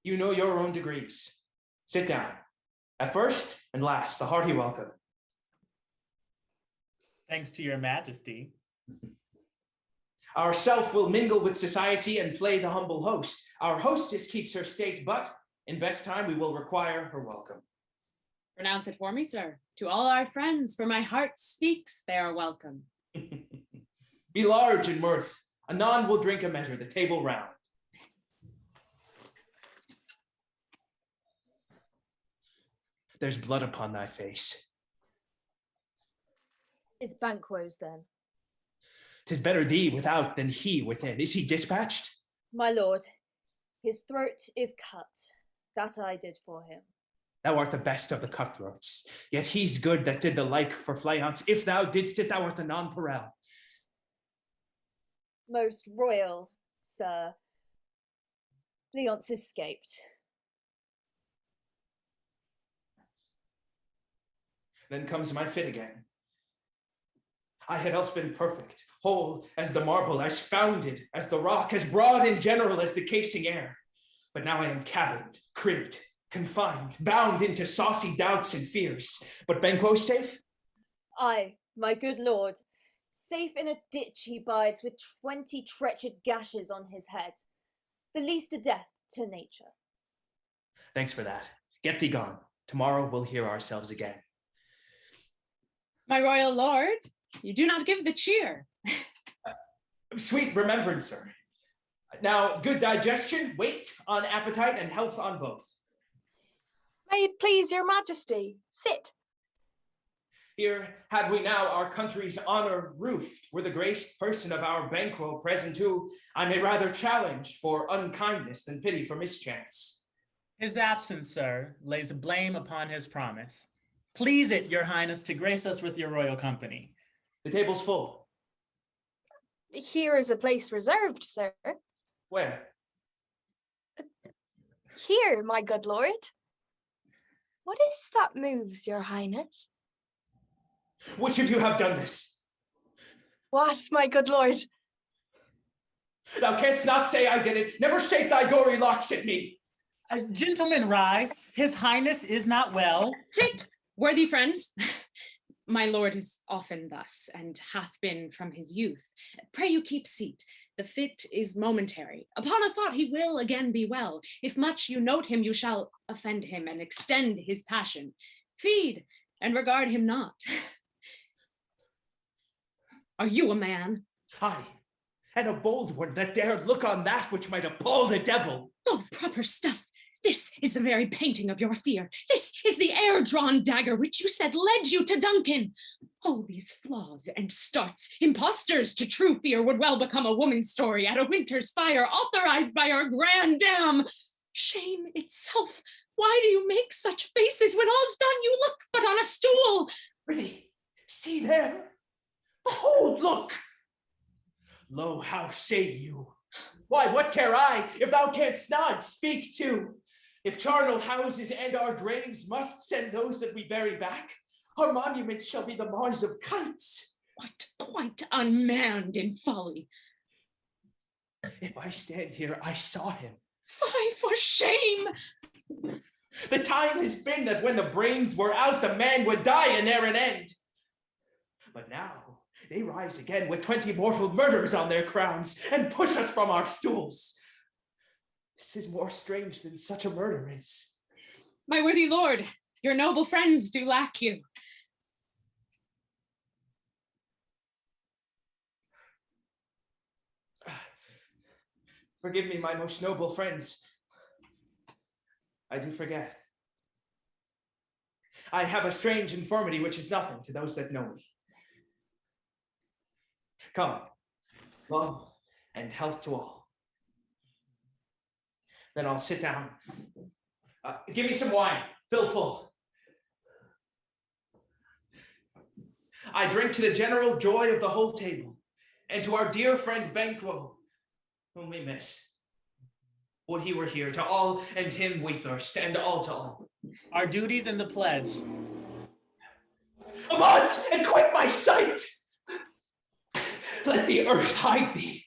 You know your own degrees. Sit down. At first and last, a hearty welcome. Thanks to your majesty. Our self will mingle with society and play the humble host. Our hostess keeps her state, but in best time we will require her welcome. Pronounce it for me, sir. To all our friends, for my heart speaks, they are welcome. Be large in mirth. Anon will drink a measure, the table round. There's blood upon thy face. Is Banquo's then? 'Tis better thee without than he within. Is he dispatched? My lord, his throat is cut. That I did for him. Thou art the best of the cutthroats. Yet he's good that did the like for Fleance. If thou didst it, thou art the nonpareil. Most royal, sir. Fleance escaped. Then comes my fit again. I had else been perfect, whole as the marble, as founded as the rock, as broad and general as the casing air. But now I am cabined, cribbed, confined, bound into saucy doubts and fears. But Banquo's safe? Aye, my good lord. Safe in a ditch he bides with 20 treacherous gashes on his head. The least a death to nature. Thanks for that. Get thee gone. Tomorrow we'll hear ourselves again. My royal lord, you do not give the cheer. Sweet remembrancer. Now, good digestion, weight on appetite, and health on both. May it please your majesty, sit. Here had we now our country's honor roofed, were the graced person of our Banquo present, who I may rather challenge for unkindness than pity for mischance. His absence, sir, lays a blame upon his promise. Please it, your highness, to grace us with your royal company. The table's full. Here is a place reserved, sir. Where? Here, my good lord. What is that moves your highness? Which of you have done this? What, my good lord? Thou canst not say I did it. Never shake thy gory locks at me. Gentlemen, rise. His highness is not well. Sit, worthy friends. My lord is often thus, and hath been from his youth. Pray you keep seat. The fit is momentary. Upon a thought he will again be well. If much you note him, you shall offend him and extend his passion. Feed and regard him not. Are you a man? Aye, and a bold one that dared look on that which might appall the devil. Oh, proper stuff. This is the very painting of your fear. This is the air-drawn dagger which you said led you to Duncan. All these flaws and starts, impostors to true fear, would well become a woman's story at a winter's fire, authorized by our grand dam. Shame itself. Why do you make such faces when all's done? You look but on a stool. Prithee, see there. Behold, look. Lo, how say you? Why, what care I, if thou canst not speak to? If charnel houses and our graves must send those that we bury back, our monuments shall be the maws of kites. Quite unmanned in folly. If I stand here, I saw him. Fie, for shame! The time has been that when the brains were out, the man would die and there an end. But now they rise again with 20 mortal murders on their crowns and push us from our stools. This is more strange than such a murder is. My worthy lord, your noble friends do lack you. Forgive me, my most noble friends. I do forget. I have a strange infirmity which is nothing to those that know me. Come, love and health to all. Then I'll sit down. Give me some wine, fill full. I drink to the general joy of the whole table, and to our dear friend Banquo, whom we miss. Would he were here, to all and him we thirst, and all to all. Our duties in the pledge. Avaunt, and quit my sight! Let the earth hide thee.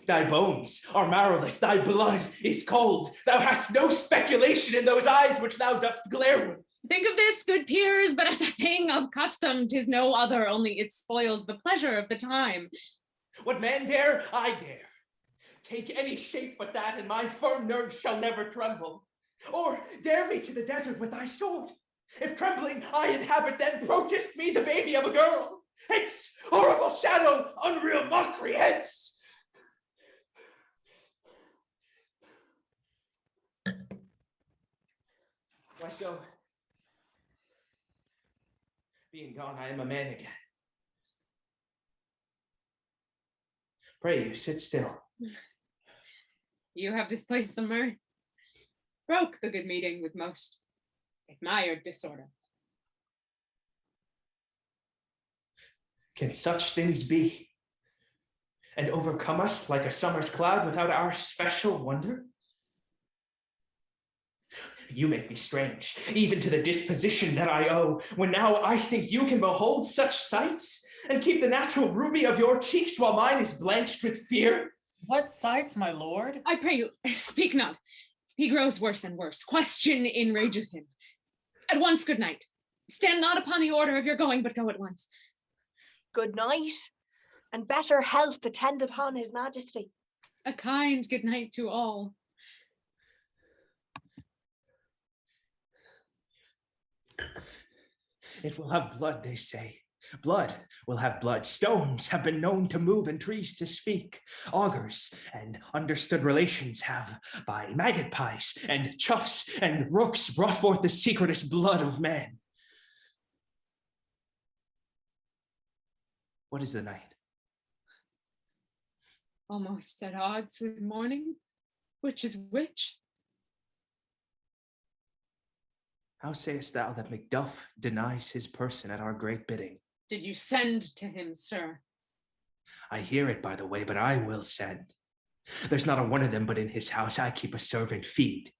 Thy bones are marrowless, thy blood is cold. Thou hast no speculation in those eyes which thou dost glare with. Think of this, good peers, but as a thing of custom, 'tis no other, only it spoils the pleasure of the time. What man dare, I dare. Take any shape but that, and my firm nerves shall never tremble. Or dare me to the desert with thy sword. If trembling I inhabit, then protest me the baby of a girl. Hence, horrible shadow, unreal mockery, hence. Why so? Being gone, I am a man again. Pray you, sit still. You have displaced the mirth, broke the good meeting with most admired disorder. Can such things be? And overcome us like a summer's cloud without our special wonder? You make me strange, even to the disposition that I owe, when now I think you can behold such sights and keep the natural ruby of your cheeks while mine is blanched with fear. What sights, my lord? I pray you, speak not. He grows worse and worse. Question enrages him. At once, good night. Stand not upon the order of your going, but go at once. Good night, and better health attend upon his majesty. A kind good night to all. It will have blood, they say. Blood will have blood. Stones have been known to move and trees to speak. Augurs and understood relations have, by maggot pies and choughs and rooks, brought forth the secretest blood of man. What is the night? Almost at odds with morning. Which is which? How sayest thou that Macduff denies his person at our great bidding? Did you send to him, sir? I hear it, by the way, but I will send. There's not a one of them but in his house I keep a servant feed.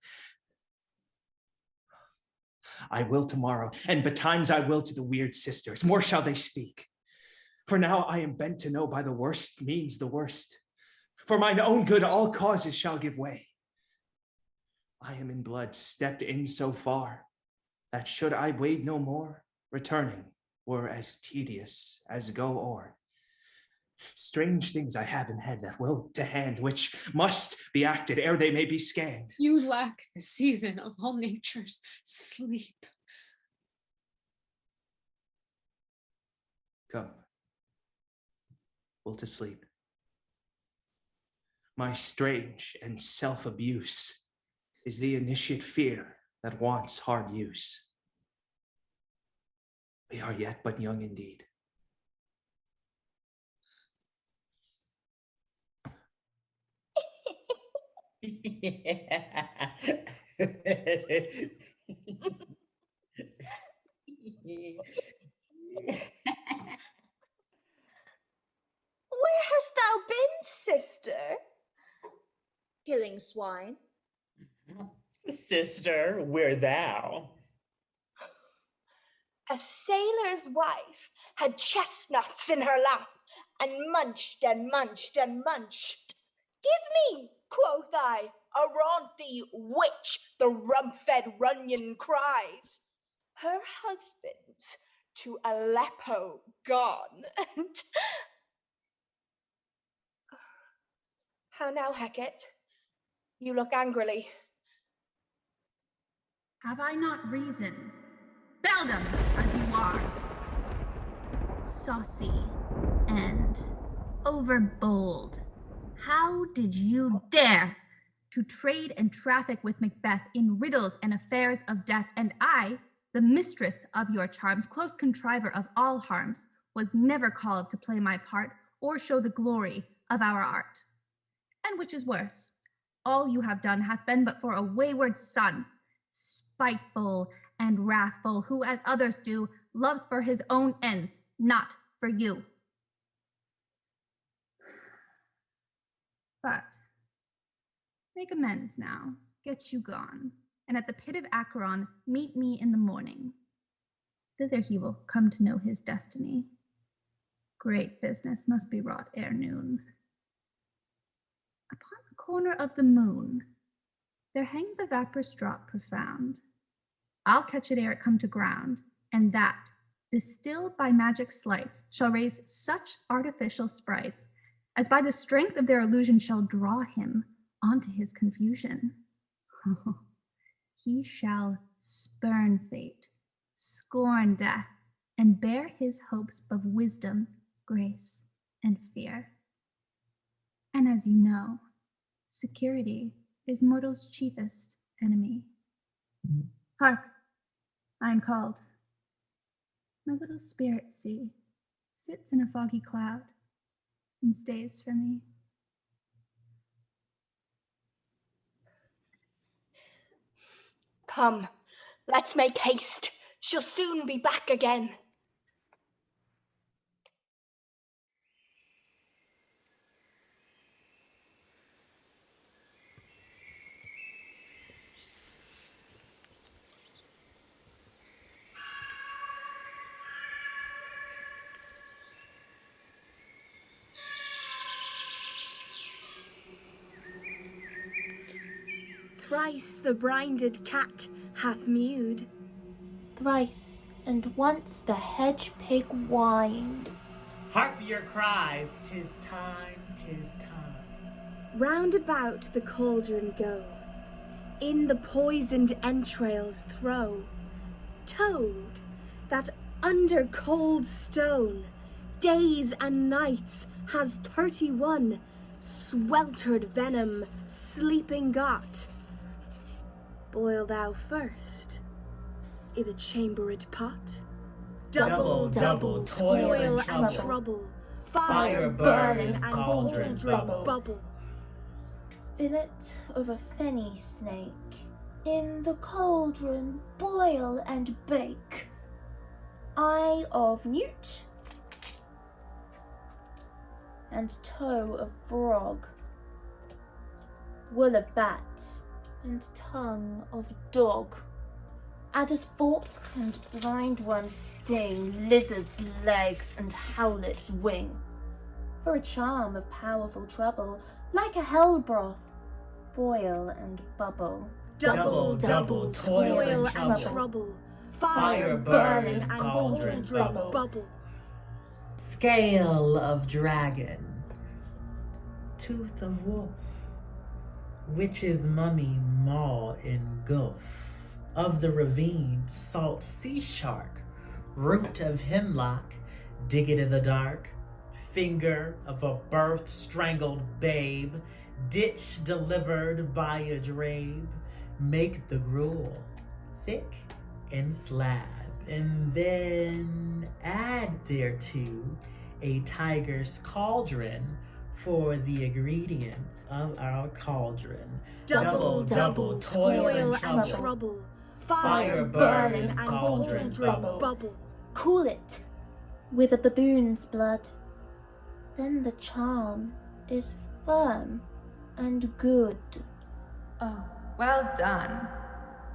I will tomorrow, and betimes I will to the weird sisters. More shall they speak. For now I am bent to know by the worst means the worst. For mine own good all causes shall give way. I am in blood stepped in so far, that should I wade no more, returning were as tedious as go o'er. Strange things I have in head that will to hand, which must be acted ere they may be scanned. You lack the season of all nature's sleep. Come, will to sleep. My strange and self-abuse is the initiate fear that wants hard use. We are yet but young indeed. Where hast thou been, sister? Killing swine. Sister, where thou? A sailor's wife had chestnuts in her lap, and munched and munched and munched. Give me, quoth I, arrant thee, witch, the rump-fed runyon cries. Her husband to Aleppo gone, and how now, Hecate? You look angrily. Have I not reason? Beldams as you are, saucy and overbold. How did you dare to trade and traffic with Macbeth in riddles and affairs of death? And I, the mistress of your charms, close contriver of all harms, was never called to play my part or show the glory of our art. And which is worse, all you have done hath been but for a wayward son, spiteful and wrathful, who, as others do, loves for his own ends, not for you. But Make amends now, get you gone, and at the pit of Acheron meet me in the morning. Thither he will come to know his destiny. Great business must be wrought ere noon. Upon the corner of the moon, there hangs a vaporous drop profound. I'll catch it ere it come to ground, and that, distilled by magic sleights, shall raise such artificial sprites as by the strength of their illusion shall draw him onto his confusion. He shall spurn fate, scorn death, and bear his hopes of wisdom, grace, and fear. And as you know, security is mortal's chiefest enemy. Hark, I am called. My little spirit sea sits in a foggy cloud and stays for me. Come, let's make haste. She'll soon be back again. Thrice the brinded cat hath mewed. Thrice and once the hedge pig whined. Hark your cries, 'tis time, 'tis time. Round about the cauldron go, in the poisoned entrails throw. Toad, that under cold stone, days and nights has 31 sweltered venom sleeping got. Boil thou first i' the chambered pot. Double, double, toil and trouble. Fire burn and cauldron bubble. Fillet of a fenny snake, in the cauldron boil and bake. Eye of newt and toe of frog, wool of bat and tongue of dog. Adder's fork and blindworm's sting, lizard's legs and howlet's wing. For a charm of powerful trouble, like a hell broth, boil and bubble. Double, double, toil and trouble. Fire burn and cauldron bubble. Scale of dragon, tooth of wolf, witch's mummy maw in gulf. Of the ravine, salt sea shark, root of hemlock, dig it in the dark, finger of a birth strangled babe, ditch delivered by a drave, make the gruel thick and slab, and then add thereto a tiger's cauldron for the ingredients of our cauldron. Double, double, toil and trouble. Fire burn and cauldron bubble. Cool it with a baboon's blood. Then the charm is firm and good. Oh, well done.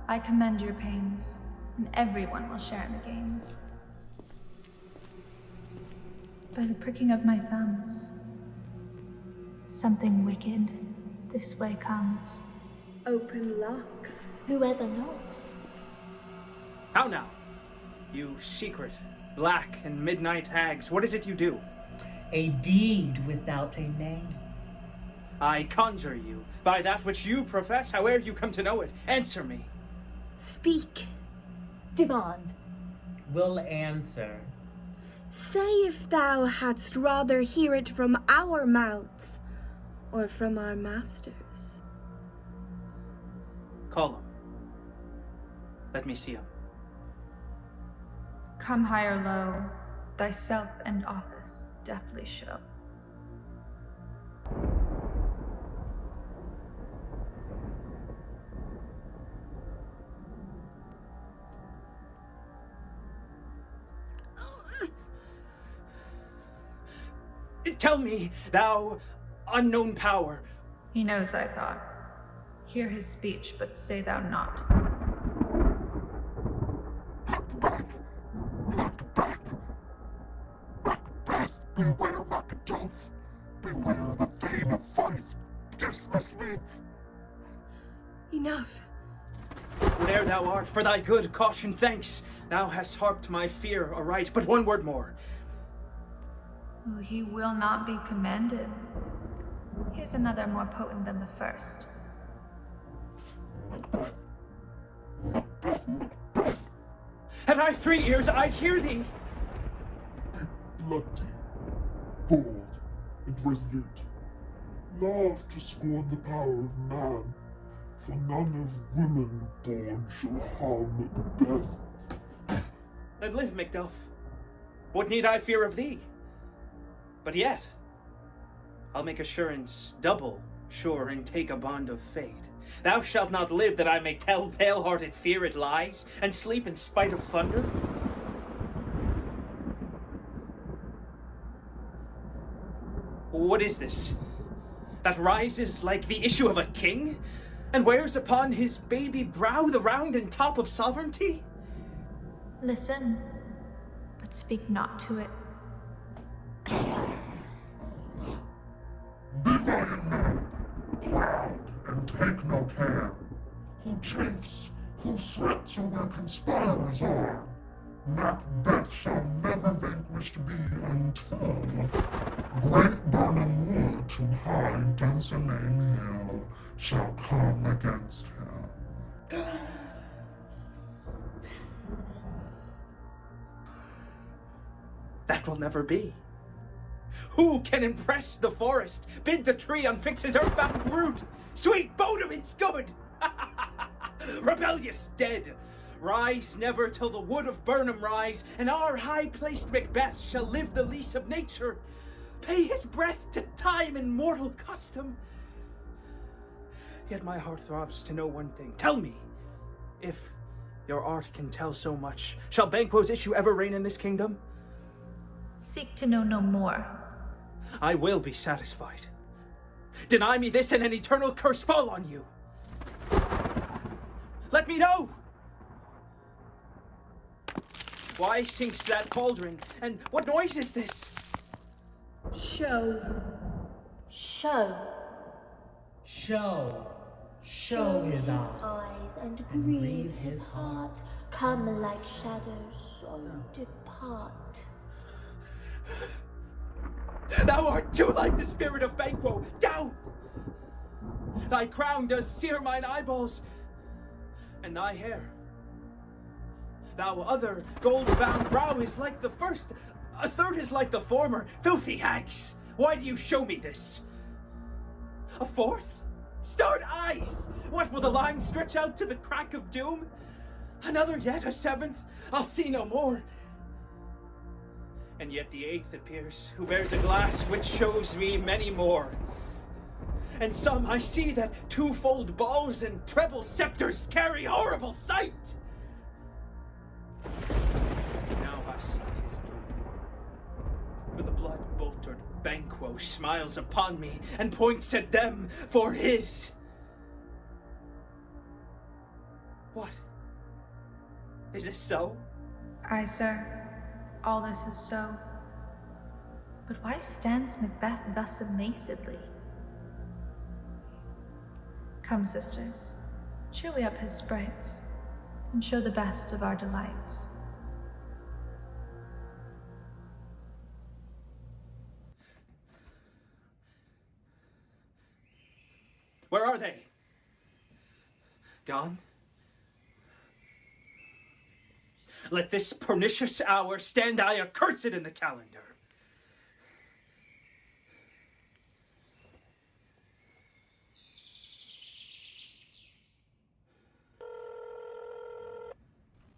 I commend your pains, and everyone will share in the gains. By the pricking of my thumbs, something wicked this way comes. Open locks. Whoever knocks. How now? You secret, black and midnight hags, what is it you do? A deed without a name. I conjure you, by that which you profess, howe'er you come to know it, answer me. Speak. Demand. Will answer. Say if thou hadst rather hear it from our mouths, or from our masters. Call him. Let me see him. Come high or low, thyself and office deftly show. Tell me, thou unknown power. He knows thy thought. Hear his speech, but say thou not. Macbeth! Macbeth! Macbeth! Beware Macduff! Beware the Thane of Fife! Dismiss me! Enough. Whate'er thou art, for thy good caution thanks. Thou hast harped my fear aright, but one word more. He will not be commanded. Here's another more potent than the first. Macbeth! Macbeth! Macbeth! Had I 3 ears, I'd hear thee. Be bloody, bold, and resolute. Laugh to scorn the power of man, for none of women born shall harm Macbeth. Then live, Macduff. What need I fear of thee? But yet, I'll make assurance double sure and take a bond of fate. Thou shalt not live that I may tell pale-hearted feared lies and sleep in spite of thunder. What is this that rises like the issue of a king and wears upon his baby brow the round and top of sovereignty? Listen, but speak not to it. Be lion now, proud and take no care. Who chafes, who threats or where conspirers are, Macbeth shall never vanquished be until great Burnham Wood to high Dunsinane Hill shall come against him. That will never be. Who can impress the forest, bid the tree unfix his earthbound root? Sweet Bodom, it's good! Rebellious dead, rise never till the wood of Burnham rise, and our high-placed Macbeth shall live the lease of nature, pay his breath to time and mortal custom. Yet my heart throbs to know one thing. Tell me, if your art can tell so much, shall Banquo's issue ever reign in this kingdom? Seek to know no more. I will be satisfied. Deny me this and an eternal curse fall on you. Let me know! Why sinks that cauldron? And what noise is this? Show. Show. Show. Show his eyes. eyes and grieve his heart. Come like shadows, so depart. Thou art too like the spirit of Banquo. Down! Thy crown does sear mine eyeballs, and thy hair. Thou other gold-bound brow is like the first, a third is like the former. Filthy hags, why do you show me this? A fourth? Starred eyes! What, will the line stretch out to the crack of doom? Another yet, a seventh? I'll see no more. And yet the eighth appears, who bears a glass which shows me many more. And some I see that twofold balls and treble scepters carry horrible sight. Now I see 'tis true. For the blood-boltered Banquo smiles upon me and points at them for his. What? Is this so? Aye, sir. All this is so. But why stands Macbeth thus amazedly? Come, sisters, cheer we up his sprites, and show the best of our delights. Where are they? Gone? Let this pernicious hour stand I accursed in the calendar.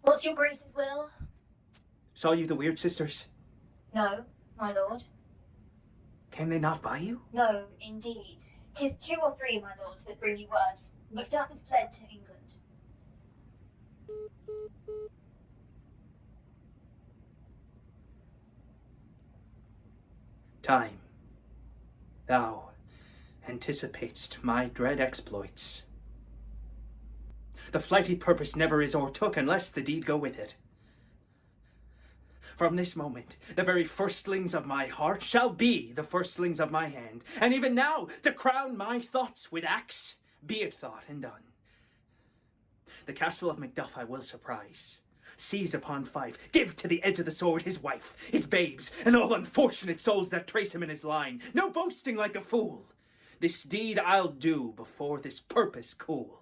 What's your grace's will? Saw you the Weird Sisters? No, my lord. Came they not by you? No, indeed. 'Tis 2 or 3, my lords, that bring you word. Macduff is fled to England. Time, thou anticipatest my dread exploits. The flighty purpose never is o'ertook unless the deed go with it. From this moment, the very firstlings of my heart shall be the firstlings of my hand, and even now, to crown my thoughts with axe, be it thought and done. The castle of Macduff I will surprise, seize upon Fife, give to the edge of the sword his wife, his babes, and all unfortunate souls that trace him in his line. No boasting like a fool. This deed I'll do before this purpose cool.